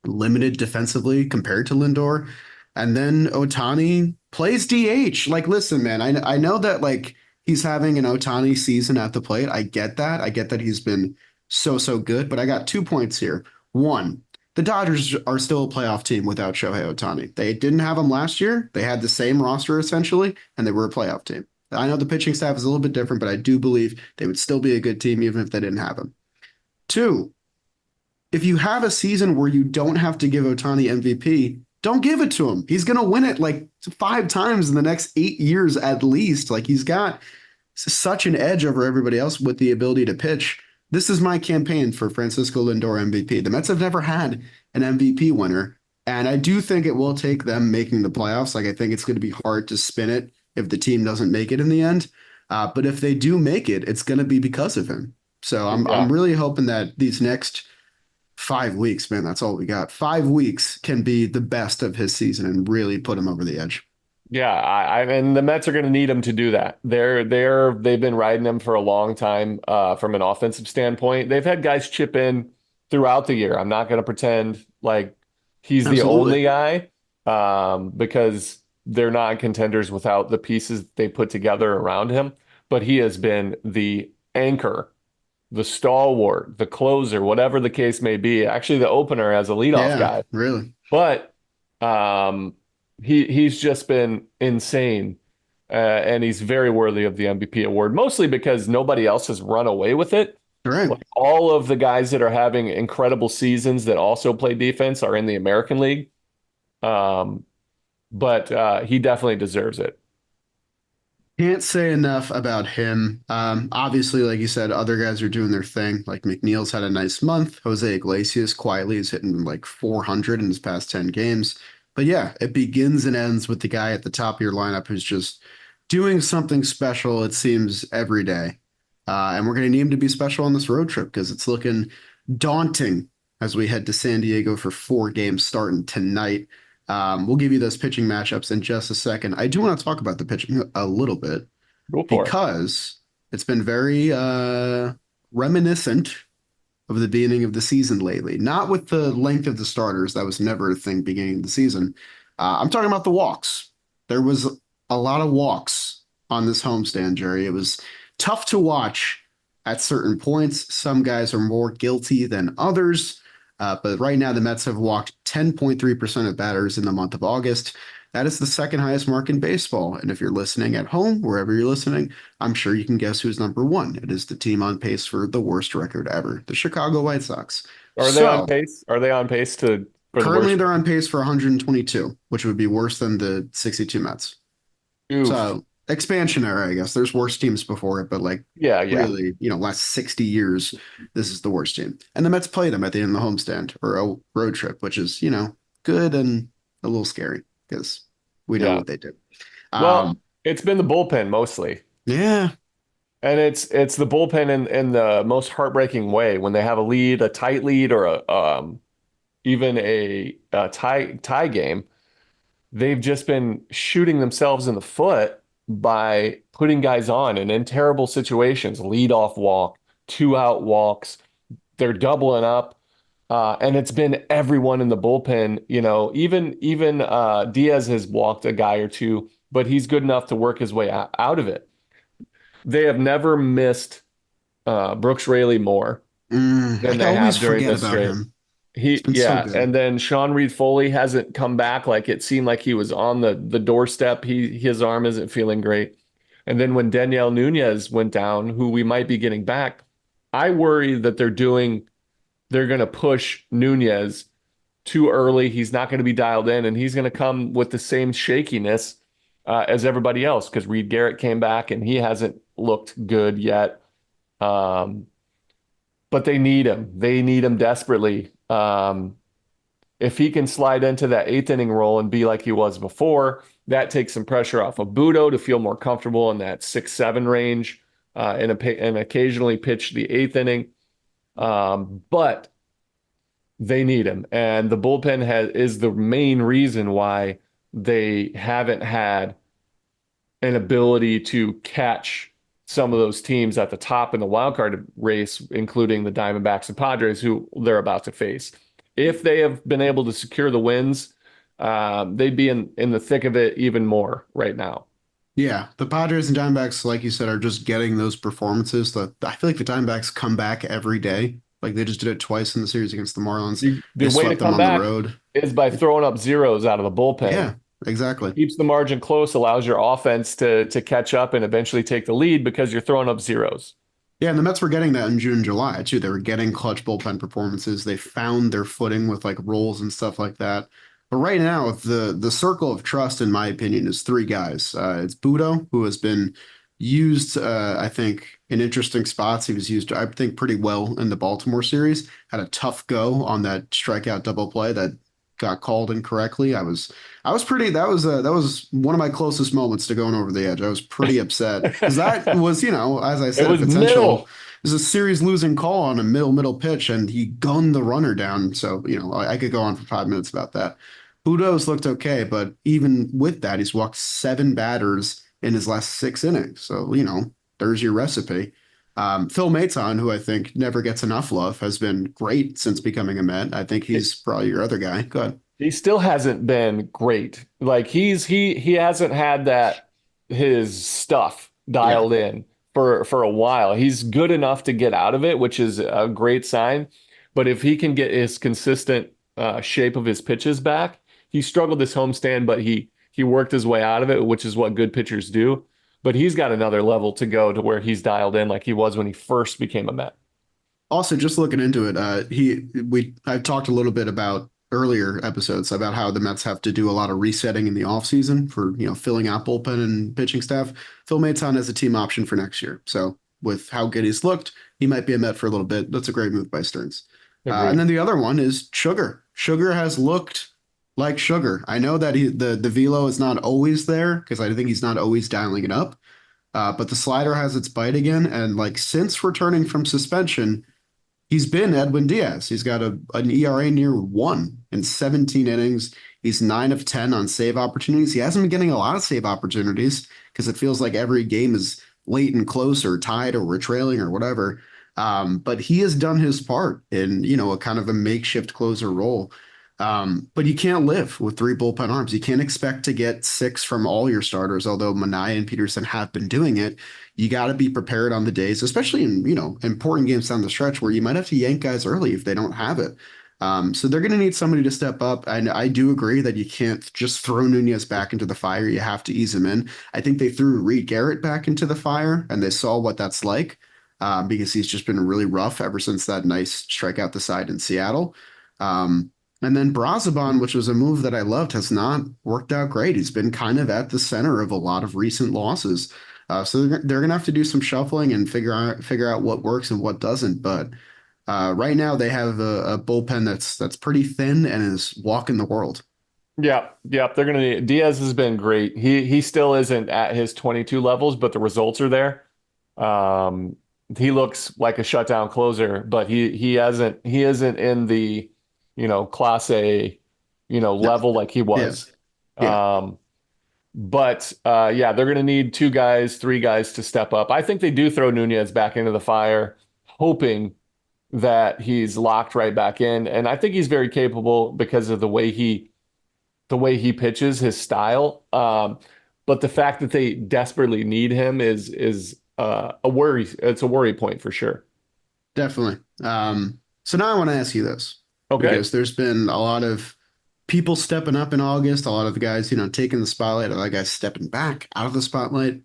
B: limited defensively compared to Lindor. And then Ohtani plays DH. Like, listen, man, I know that like he's having an Ohtani season at the plate. I get that. I get that he's been so good, but I got 2 points here. One, the Dodgers are still a playoff team without Shohei Ohtani. They didn't have him last year. They had the same roster essentially, and they were a playoff team. I know the pitching staff is a little bit different, but I do believe they would still be a good team even if they didn't have him. Two, if you have a season where you don't have to give Ohtani MVP, don't give it to him. He's going to win it like 5 times in the next 8 years at least. Like he's got such an edge over everybody else with the ability to pitch. This is my campaign for Francisco Lindor MVP. The Mets have never had an MVP winner, and I do think it will take them making the playoffs. Like I think it's going to be hard to spin it if the team doesn't make it in the end. But if they do make it, it's going to be because of him. So I'm
C: Yeah.
B: really hoping that these next 5 weeks, man, that's all we got. 5 weeks can be the best of his season and really put him over the edge.
C: Yeah, and the Mets are going to need him to do that. They've been riding him for a long time from an offensive standpoint. They've had guys chip in throughout the year. I'm not going to pretend like he's the
B: Absolutely.
C: only guy because they're not contenders without the pieces they put together around him. But he has been the anchor, the stalwart, the closer, whatever the case may be. Actually, the opener as a leadoff
B: Yeah,
C: guy.
B: really.
C: But um, he's just been insane, and he's very worthy of the MVP award, mostly because nobody else has run away with it.
B: All right.
C: Like all of the guys that are having incredible seasons that also play defense are in the American League. Um, but he definitely deserves it.
B: Can't say enough about him. Obviously, like you said, other guys are doing their thing. Like McNeil's had a nice month. Jose Iglesias quietly is hitting like 400 in his past 10 games. But yeah, it begins and ends with the guy at the top of your lineup who's just doing something special, it seems, every day. And we're going to need him to be special on this road trip because it's looking daunting as we head to San Diego for 4 games starting tonight. We'll give you those pitching matchups in just a second. I do want to talk about the pitching a little bit
C: Go for it.
B: because it's been very reminiscent of the beginning of the season lately. Not with the length of the starters, that was never a thing beginning of the season. I'm talking about the walks. There was a lot of walks on this homestand, Jerry. It was tough to watch at certain points. Some guys are more guilty than others. But right now, the Mets have walked 10.3% of batters in the month of August. That is the second highest mark in baseball. And if you're listening at home, wherever you're listening, I'm sure you can guess who's number one. It is the team on pace for the worst record ever, the Chicago White Sox.
C: Are they on
B: So
C: pace? Are they on pace to for the
B: currently
C: worst?
B: they're on pace for 122, which would be worse than the 62 Mets.
C: Oof.
B: So expansion era, I guess. There's worse teams before it, but like
C: Yeah, yeah,
B: really, last 60 years, this is the worst team. And the Mets play them at the end of the homestand or a road trip, which is, good and a little scary because we know
C: yeah.
B: what they do.
C: Well,
B: Um,
C: it's been the bullpen mostly.
B: yeah,
C: And it's the bullpen in the most heartbreaking way when they have a lead, a tight lead, or even a tie game. They've just been shooting themselves in the foot by putting guys on and in terrible situations, lead off walk, 2 out walks. They're doubling up. And it's been everyone in the bullpen, even Diaz has walked a guy or two, but he's good enough to work his way out of it. They have never missed Brooks Raley more than
B: I
C: they
B: always
C: have during
B: forget
C: this
B: about
C: stretch.
B: him. He's
C: He,
B: been so
C: yeah,
B: good.
C: and then Sean Reed Foley hasn't come back. Like it seemed like he was on the doorstep. His arm isn't feeling great. And then when Danielle Nunez went down, who we might be getting back, I worry that they're going to push Nunez too early. He's not going to be dialed in, and he's going to come with the same shakiness as everybody else because Reed Garrett came back and he hasn't looked good yet. Um, but they need him. They need him desperately. If he can slide into that eighth inning role and be like he was before, that takes some pressure off of Budo to feel more comfortable in that 6-7 range and occasionally pitch the eighth inning. But they need him. And the bullpen is the main reason why they haven't had an ability to catch some of those teams at the top in the wild card race, including the Diamondbacks and Padres, who they're about to face. If they have been able to secure the wins, they'd be in the thick of it even more right now.
B: Yeah, the Padres and Diamondbacks, like you said, are just getting those performances that I feel like the Diamondbacks come back every day. Like they just did it twice in the series against the Marlins.
C: The
B: They
C: way to
B: swept them
C: come
B: on the
C: back
B: road.
C: is by throwing up zeros out of the bullpen.
B: Yeah, exactly.
C: Keeps the margin close, allows your offense to catch up and eventually take the lead because you're throwing up zeros.
B: Yeah, and the Mets were getting that in June and July too. They were getting clutch bullpen performances. They found their footing with like rolls and stuff like that. But right now, the circle of trust, in my opinion, is three guys. It's Budo, who has been used, I think, in interesting spots. He was used, I think, pretty well in the Baltimore series. Had a tough go on that strikeout double play that got called incorrectly. I was pretty. That was one of my closest moments to going over the edge. I was pretty upset because that was, as I
C: It
B: said, a
C: was
B: potential.
C: middle.
B: It was a series losing call on a middle pitch, and he gunned the runner down. So I could go on for 5 minutes about that. Udo's looked okay, but even with that, he's walked seven batters in his last six innings. So there's your recipe. Phil Maton, who I think never gets enough love, has been great since becoming a Met. I think he's probably your other guy. Go ahead.
C: He still hasn't been great. Like he hasn't had that his stuff
B: Yeah.
C: dialed in for a while. He's good enough to get out of it, which is a great sign. But if he can get his consistent shape of his pitches back, he struggled this homestand, but he worked his way out of it, which is what good pitchers do. But he's got another level to go to where he's dialed in like he was when he first became a Met.
B: Also, just looking into it, I've talked a little bit about earlier episodes about how the Mets have to do a lot of resetting in the offseason for, filling out bullpen and pitching staff. Phil Maton as a team option for next year. So with how good he's looked, he might be a Met for a little bit. That's a great move by Stearns. And
C: Agreed.
B: then the other one is Sugar. Sugar has looked like Sugar. I know that the velo is not always there because I think he's not always dialing it up. But the slider has its bite again, and like since returning from suspension, he's been Edwin Diaz. He's got an ERA near 1 in 17 innings. He's 9 of 10 on save opportunities. He hasn't been getting a lot of save opportunities because it feels like every game is late and close or tied or we're trailing or whatever. But he has done his part in, a kind of a makeshift closer role. But you can't live with three bullpen arms. You can't expect to get six from all your starters, although Manaea and Peterson have been doing it. You got to be prepared on the days, especially in, important games down the stretch where you might have to yank guys early if they don't have it. So they're going to need somebody to step up. And I do agree that you can't just throw Nunez back into the fire. You have to ease him in. I think they threw Reed Garrett back into the fire and they saw what that's like because he's just been really rough ever since that nice strikeout the side in Seattle. And then Brazaban, which was a move that I loved, has not worked out great. He's been kind of at the center of a lot of recent losses. So they're going to have to do some shuffling and figure out what works and what doesn't. But right now they have a bullpen that's pretty thin and is walking the world.
C: Yeah, yeah, they're gonna need Diaz has been great. He still isn't at his 22 levels, but the results are there. Um, he looks like a shutdown closer, but he isn't in the, class A,
B: No.
C: level like he
B: Yeah,
C: was.
B: yeah.
C: Um, but yeah, they're gonna need two guys, three guys to step up. I think they do throw Nunez back into the fire, hoping that he's locked right back in. And I think he's very capable because of the way he pitches, his style. But the fact that they desperately need him is a worry. It's a worry point for sure.
B: Definitely. So now I want to ask you this
C: Okay.
B: because there's been a lot of people stepping up in August, a lot of the guys, taking the spotlight, a lot of guys stepping back out of the spotlight.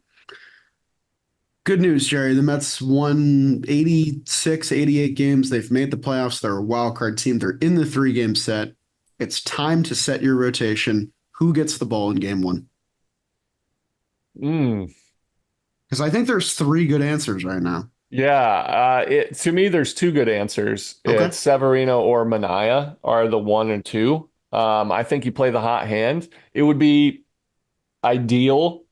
B: Good news, Jerry. The Mets won 86, 88 games. They've made the playoffs. They're a wild card team. They're in the 3 game set. It's time to set your rotation. Who gets the ball in game one?
C: Mm.
B: Because I think there's 3 good answers right now.
C: Yeah. To me, there's two good answers.
B: Okay.
C: It's Severino or Manaea are the one and two. I think you play the hot hand. It would be ideal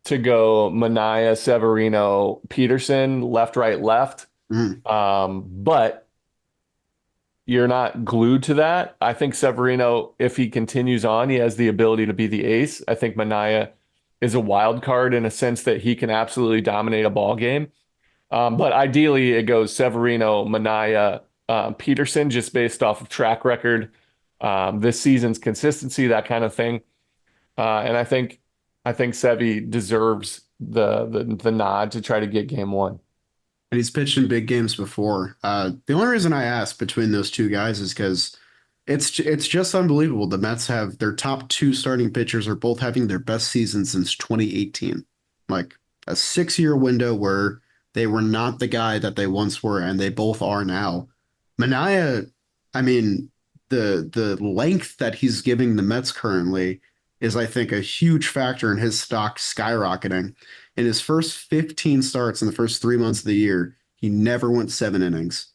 C: to go Manaea, Severino, Peterson, left, right, left.
B: Mhm.
C: But you're not glued to that. I think Severino, if he continues on, he has the ability to be the ace. I think Manaea is a wild card in a sense that he can absolutely dominate a ball game. But ideally, it goes Severino, Manaea, Peterson, just based off of track record, this season's consistency, that kind of thing. And I think Sevy deserves the nod to try to get game one.
B: And he's pitched in big games before. The only reason I asked between those 2 guys is because it's just unbelievable. The Mets have their top 2 starting pitchers are both having their best season since 2018. Like a 6-year window where they were not the guy that they once were, and they both are now. Manaea, I mean, the length that he's giving the Mets currently is, I think, a huge factor in his stock skyrocketing. In his first 15 starts in the first 3 months of the year, he never went 7 innings.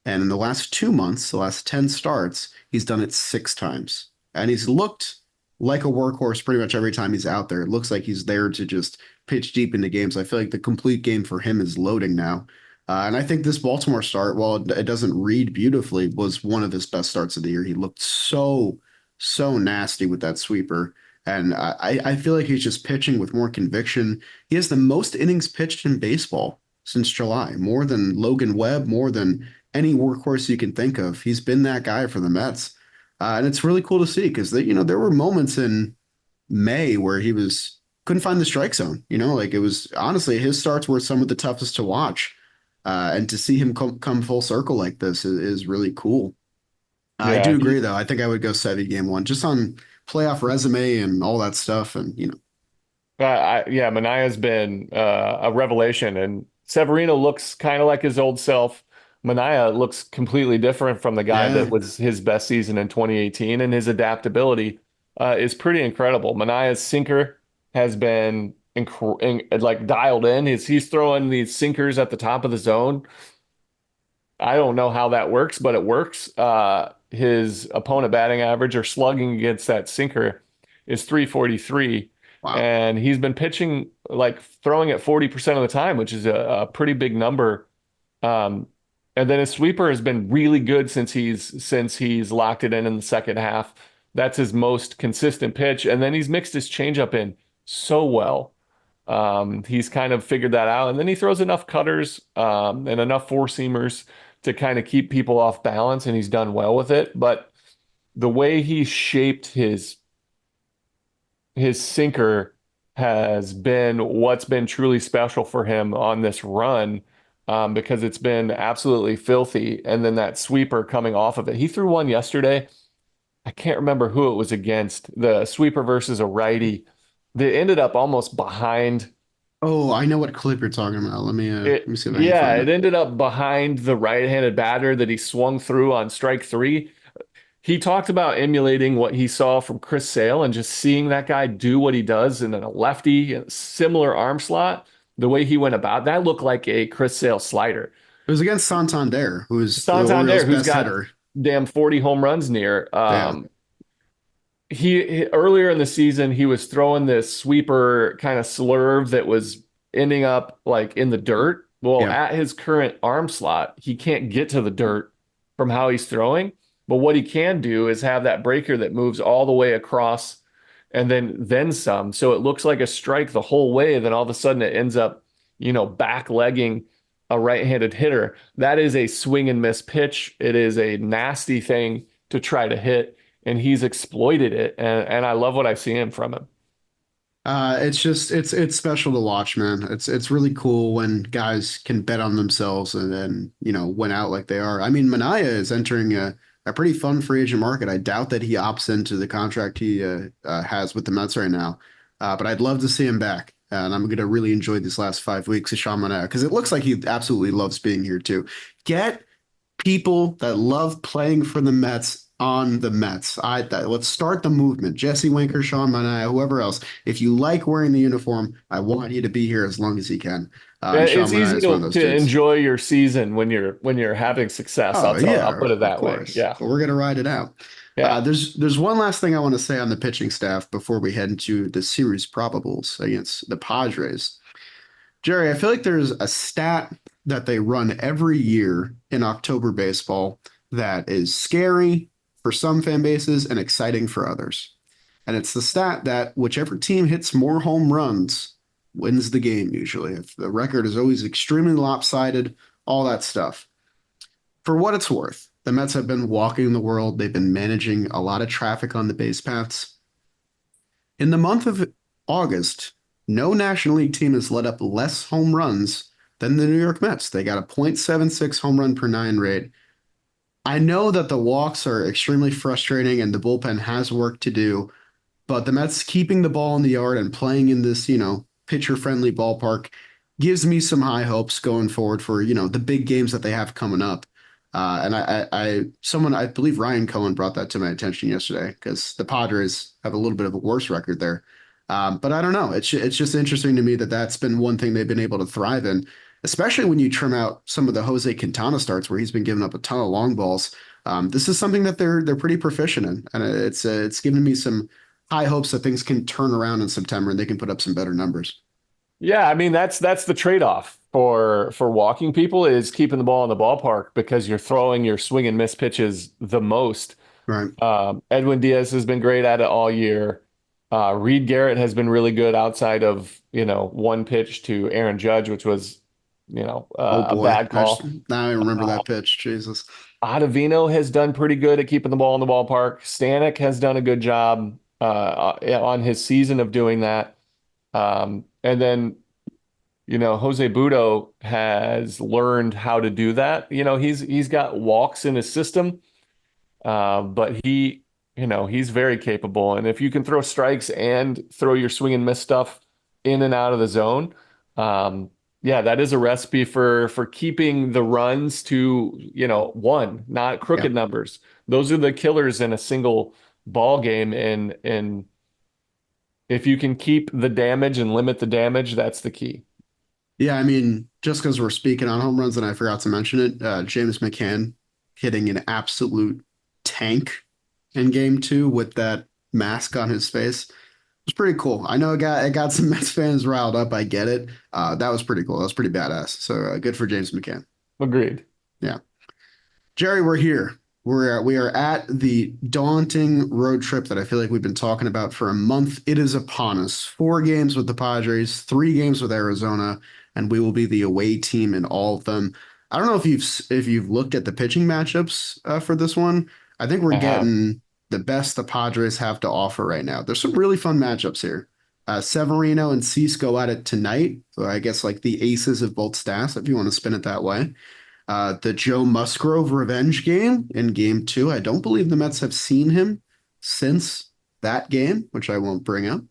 B: And in the last 2 months, the last 10 starts, he's done it 6 times. And he's looked like a workhorse pretty much every time he's out there. It looks like he's there to just pitch deep into games. I feel like the complete game for him is loading now. And I think this Baltimore start, while it doesn't read beautifully, was one of his best starts of the year. He looked so nasty with that sweeper. And I feel like he's just pitching with more conviction. He has the most innings pitched in baseball since July, more than Logan Webb, more than any workhorse you can think of. He's been that guy for the Mets. And it's really cool to see because there were moments in May where he was couldn't find the strike zone. Like it was honestly his starts were some of the toughest to watch. And to see him come full circle like this is really cool. I
C: Yeah,
B: do agree, though. I think I would go Sevy game one, just on playoff resume and all that stuff. And
C: yeah, Manaea's been a revelation, and Severino looks kind of like his old self. Manaea looks completely different from the guy
B: yeah.
C: that was his best season in 2018, and his adaptability is pretty incredible. Manaea's sinker has been like dialed in. He's throwing these sinkers at the top of the zone. I don't know how that works, but it works. His opponent batting average or slugging against that sinker is 343,
B: Wow.
C: and he's been pitching like throwing it 40% of the time, which is a pretty big number. Um, and then his sweeper has been really good since he's locked it in the second half. That's his most consistent pitch, and then he's mixed his changeup in so well. He's kind of figured that out, and then he throws enough cutters and enough four seamers to kind of keep people off balance, and he's done well with it. But the way he shaped his sinker has been what's been truly special for him on this run, because it's been absolutely filthy. And then that sweeper coming off of it. He threw one yesterday. I can't remember who it was against. The sweeper versus a righty. They ended up almost behind
B: Oh, I know what clip you're talking about. Let
C: it.
B: me see if I can
C: Yeah,
B: find
C: it
B: it.
C: ended up behind the right-handed batter that he swung through on strike three. He talked about emulating what he saw from Chris Sale and just seeing that guy do what he does in a lefty, similar arm slot. The way he went about that looked like a Chris Sale slider.
B: It was against Santander, who is the Orioles'
C: Santander, who's
B: best
C: got
B: hitter.
C: damn 40 home runs near.
B: Yeah,
C: Earlier in the season, he was throwing this sweeper kind of slurve that was ending up like in the dirt. Well,
B: yeah.
C: at his current arm slot, he can't get to the dirt from how he's throwing. But what he can do is have that breaker that moves all the way across and then some. So it looks like a strike the whole way. Then all of a sudden it ends up, back legging a right-handed hitter, that is a swing and miss pitch. It is a nasty thing to try to hit, and he's exploited it. And I love what I've seen from him.
B: It's just it's special to watch, man. It's really cool when guys can bet on themselves and then, win out like they are. I mean, Manaea is entering a pretty fun free agent market. I doubt that he opts into the contract he has with the Mets right now. But I'd love to see him back. And I'm going to really enjoy these last 5 weeks of Sean Manaea because it looks like he absolutely loves being here too. Get people that love playing for the Mets on the Mets. Let's start the movement. Jesse Winker, Sean Manaea, whoever else. If you like wearing the uniform, I want you to be here as long as you can. And Sean
C: It's
B: Manaea
C: easy
B: is one of those
C: to
B: dudes.
C: enjoy your season when you're having success.
B: Oh
C: I'll
B: yeah,
C: put it
B: of
C: that way.
B: course.
C: Yeah.
B: But we're gonna ride it out.
C: Yeah.
B: There's one last thing I want to say on the pitching staff before we head into the series probables against the Padres. Jerry, I feel like there's a stat that they run every year in October baseball that is scary for some fan bases and exciting for others. And it's the stat that whichever team hits more home runs wins the game usually. If the record is always extremely lopsided, all that stuff. For what it's worth, the Mets have been walking the world. They've been managing a lot of traffic on the base paths. In the month of August, no National League team has let up less home runs than the New York Mets. They got a .76 home run per nine rate. I know that the walks are extremely frustrating and the bullpen has work to do, but the Mets keeping the ball in the yard and playing in this, pitcher-friendly ballpark gives me some high hopes going forward for, the big games that they have coming up. And I believe Ryan Cohen brought that to my attention yesterday because the Padres have a little bit of a worse record there. But I don't know. It's just interesting to me that that's been one thing they've been able to thrive in, especially when you trim out some of the Jose Quintana starts where he's been giving up a ton of long balls. This is something that they're pretty proficient in, and it's given me some high hopes that things can turn around in September and they can put up some better numbers.
C: Yeah, I mean that's the trade-off for walking people is keeping the ball in the ballpark because you're throwing your swing and miss pitches the most.
B: Right.
C: Edwin Diaz has been great at it all year. Reed Garrett has been really good outside of, one pitch to Aaron Judge, which was,
B: Oh
C: a
B: boy.
C: bad call.
B: Now I remember that pitch. Jesus.
C: Ottavino has done pretty good at keeping the ball in the ballpark. Stanek has done a good job on his season of doing that. And then, Jose Budo has learned how to do that. He's got walks in his system, but he's very capable. And if you can throw strikes and throw your swing and miss stuff in and out of the zone, yeah, that is a recipe for keeping the runs to, one, not crooked
B: Yeah.
C: numbers. Those are the killers in a single ball game. And if you can keep the damage and limit the damage, that's the key.
B: Yeah, I mean, just because we're speaking on home runs and I forgot to mention it, James McCann hitting an absolute tank in game two with that mask on his face. It was pretty cool. I know it got some Mets fans riled up. I get it. That was pretty cool. That was pretty badass. So good for James McCann.
C: Agreed.
B: Yeah. Jerry, we're here. We are at the daunting road trip that I feel like we've been talking about for a month. It is upon us. 4 games with the Padres, 3 games with Arizona, and we will be the away team in all of them. I don't know if you've looked at the pitching matchups for this one. I think we're
C: I have.
B: getting the best the Padres have to offer right now. There's some really fun matchups here. Severino and Cease go at it tonight. So I guess like the aces of both staffs, if you want to spin it that way. The Joe Musgrove revenge game in game two. I don't believe the Mets have seen him since that game, which I won't bring up.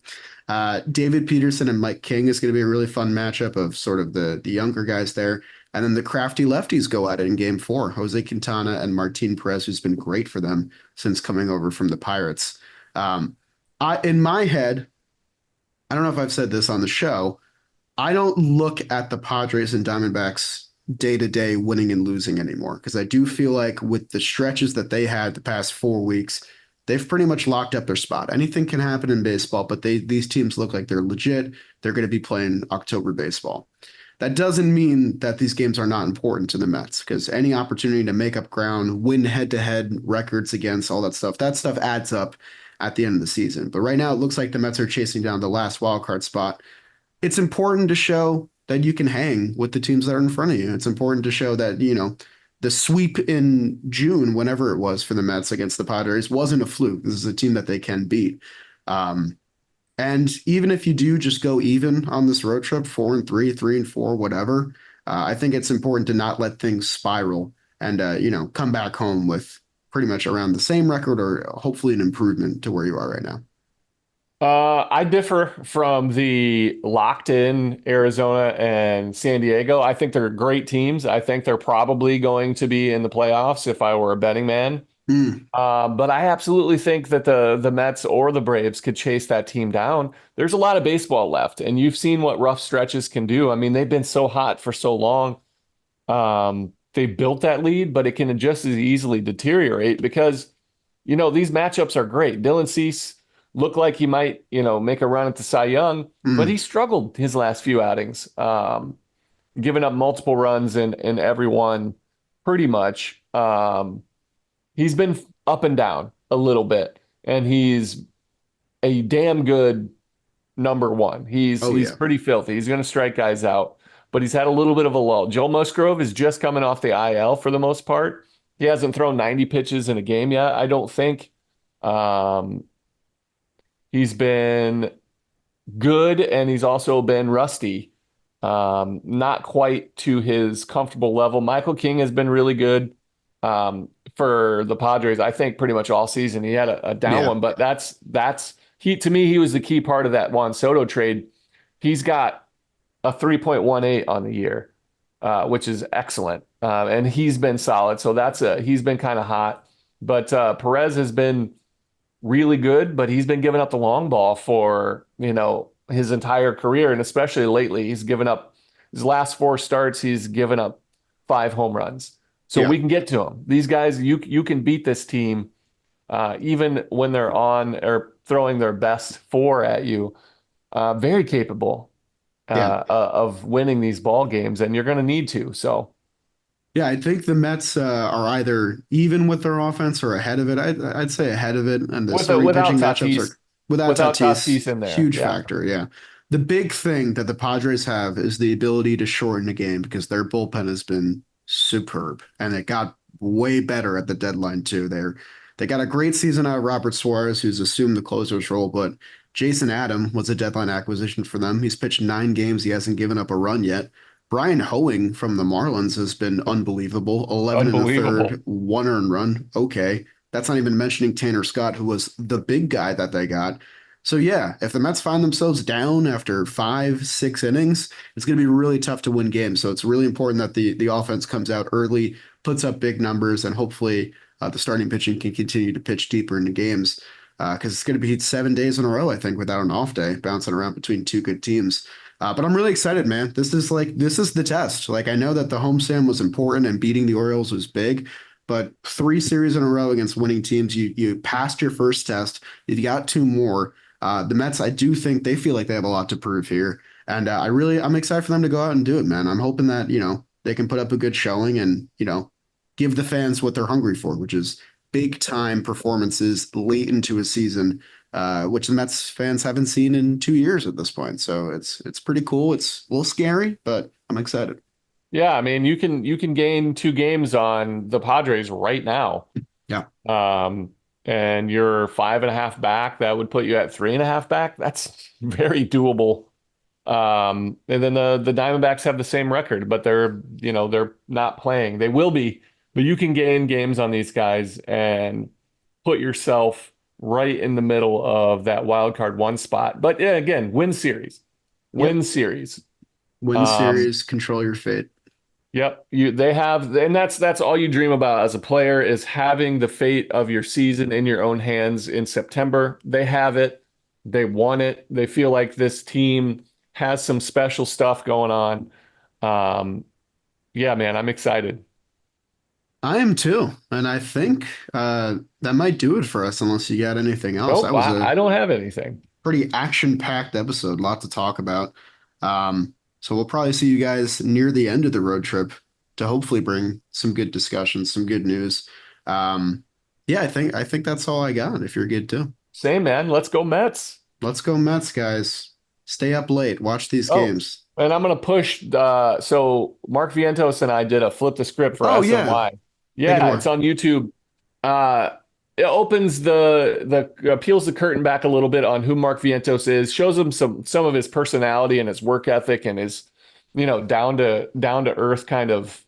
B: David Peterson and Mike King is going to be a really fun matchup of sort of the younger guys there. And then the crafty lefties go at it in game four. Jose Quintana and Martin Perez, who's been great for them since coming over from the Pirates. In my head, I don't know if I've said this on the show. I don't look at the Padres and Diamondbacks day to day winning and losing anymore because I do feel like with the stretches that they had the past 4 weeks, they've pretty much locked up their spot. Anything can happen in baseball, but these teams look like they're legit. They're going to be playing October baseball. That doesn't mean that these games are not important to the Mets because any opportunity to make up ground, win head-to-head records against all that stuff adds up at the end of the season. But right now, it looks like the Mets are chasing down the last wild card spot. It's important to show that you can hang with the teams that are in front of you. It's important to show that, the sweep in June, whenever it was for the Mets against the Padres, wasn't a fluke. This is a team that they can beat. Um, and even if you do just go even on this road trip, 4-3, 3-4, whatever, I think it's important to not let things spiral and come back home with pretty much around the same record or hopefully an improvement to where you are right now.
C: I differ from the locked in Arizona and San Diego. I think they're great teams. I think they're probably going to be in the playoffs if I were a betting man.
B: Mm.
C: But I absolutely think that the Mets or the Braves could chase that team down. There's a lot of baseball left, and you've seen what rough stretches can do. I mean, they've been so hot for so long. They built that lead, but it can just as easily deteriorate because, these matchups are great. Dylan Cease looked like he might, make a run at the Cy Young, but he
B: Mm.
C: struggled his last few outings, giving up multiple runs in every one pretty much. He's been up and down a little bit, and he's a damn good number one. He's
B: Oh
C: he's
B: yeah.
C: pretty filthy. He's going to strike guys out, but he's had a little bit of a lull. Joel Musgrove is just coming off the IL for the most part. He hasn't thrown 90 pitches in a game yet, I don't think. Um, he's been good, and he's also been rusty. Not quite to his comfortable level. Michael King has been really good for the Padres, I think, pretty much all season. He had a down
B: Yeah.
C: one, but that's he to me, he was the key part of that Juan Soto trade. He's got a 3.18 on the year, which is excellent. And he's been solid. So he's been kind of hot. But Perez has been really good, but he's been giving up the long ball for, his entire career. And especially lately, he's given up his last four starts, he's given up 5 home runs. So
B: Yeah.
C: we can get to him. These guys, you can beat this team even when they're on or throwing their best four at you. Very capable
B: Yeah.
C: of winning these ball games, and you're going to need to. So
B: Yeah, I think the Mets are either even with their offense or ahead of it. I'd say ahead of it, and the starting
C: without
B: pitching matchups are
C: Tatis,
B: without
C: without
B: Tatis,
C: Tatis in there,
B: huge
C: yeah,
B: factor. Yeah, the big thing that the Padres have is the ability to shorten the game because their bullpen has been superb, and it got way better at the deadline too. They got a great season out of Robert Suarez, who's assumed the closer's role, but Jason Adam was a deadline acquisition for them. He's pitched 9 games. He hasn't given up a run yet. Brian Hoeing from the Marlins has been unbelievable. 11 and a
C: unbelievable.
B: third, 1 earned run. Okay. That's not even mentioning Tanner Scott, who was the big guy that they got. So yeah, if the Mets find themselves down after 5, 6 innings, it's going to be really tough to win games. So it's really important that the offense comes out early, puts up big numbers, and hopefully the starting pitching can continue to pitch deeper into games. Because it's going to be 7 days in a row, I think, without an off day, bouncing around between two good teams. But I'm really excited, man. This is the test. Like I know that the homestand was important and beating the Orioles was big, but 3 series in a row against winning teams, you passed your first test. You got 2 more. The Mets, I do think they feel like they have a lot to prove here, and I'm excited for them to go out and do it, man. I'm hoping that they can put up a good showing and give the fans what they're hungry for, which is big time performances late into a season which the Mets fans haven't seen in 2 years at this point. So it's pretty cool. It's a little scary, but I'm excited.
C: Yeah, I mean, you can gain 2 games on the Padres right now.
B: Yeah.
C: Um, and you're 5.5 back. That would put you at 3.5 back. That's very doable. And then the Diamondbacks have the same record, but they're not playing. They will be, but you can gain games on these guys and put yourself right in the middle of that wild card one spot. But yeah, again, win series,
B: Yep.
C: win series.
B: Win
C: Um,
B: series, control your fate.
C: Yep, they have, and that's all you dream about as a player is having the fate of your season in your own hands in September. They have it. They want it. They feel like this team has some special stuff going on. Um, yeah, man, I'm excited.
B: I am too. And I think that might do it for us unless you got anything else.
C: Nope,
B: That was a
C: I don't have anything.
B: pretty action-packed episode, lot to talk about. So we'll probably see you guys near the end of the road trip to hopefully bring some good discussions, some good news. Um, yeah, I think that's all I got. If you're good too,
C: Same, man. Let's go Mets.
B: let's go Mets, guys. Stay up late, watch these
C: Oh,
B: games.
C: And I'm gonna push. So Mark Vientos and I did a flip the script for
B: Oh yeah,
C: SNY.
B: take it
C: Yeah,
B: away.
C: it's on YouTube. Uh, it opens the peels the curtain back a little bit on who Mark Vientos is, shows him some of his personality and his work ethic and his, down to earth kind of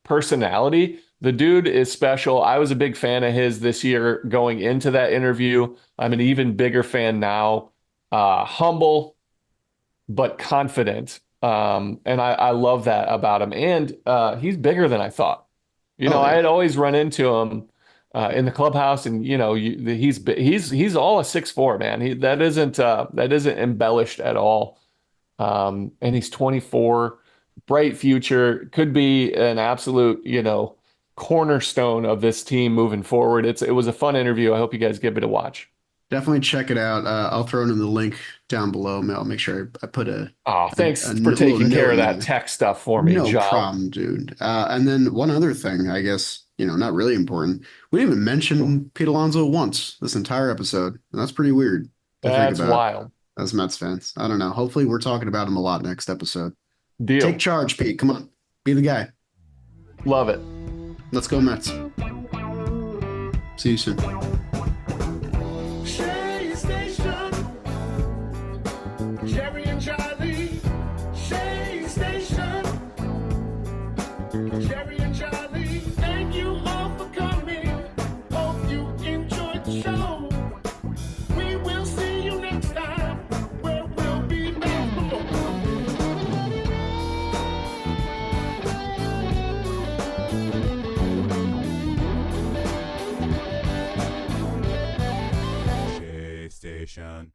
C: personality. The dude is special. I was a big fan of his this year going into that interview. I'm an even bigger fan now. Humble but confident. And I love that about him. And he's bigger than I thought.
B: Oh
C: I
B: yeah,
C: had always run into him in the clubhouse, and he's all a 6'4", man. That isn't embellished at all. And he's 24, bright future, could be an absolute, cornerstone of this team moving forward. It was a fun interview. I hope you guys give it a watch.
B: definitely check it out. I'll throw in the link down below. I'll make sure I put
C: Oh, thanks for
B: little
C: taking care
B: note
C: of
B: in
C: that
B: there.
C: tech stuff for me,
B: No
C: Joe.
B: problem, dude. And then one other thing, I guess, not really important. We didn't even mention Pete Alonso once this entire episode. And that's pretty weird to think
C: That's
B: about
C: wild.
B: as Mets fans. I don't know. Hopefully, we're talking about him a lot next episode. Take
C: Deal.
B: charge, Pete. Come on. Be the guy.
C: Love it.
B: Let's go, Mets. See you soon.
A: Shea Station, Jerry and Charlie. Shea Station, Jerry and Charlie. Thank you all for coming. Hope you enjoyed the show. We will see you next time, where we'll be back.
D: Station.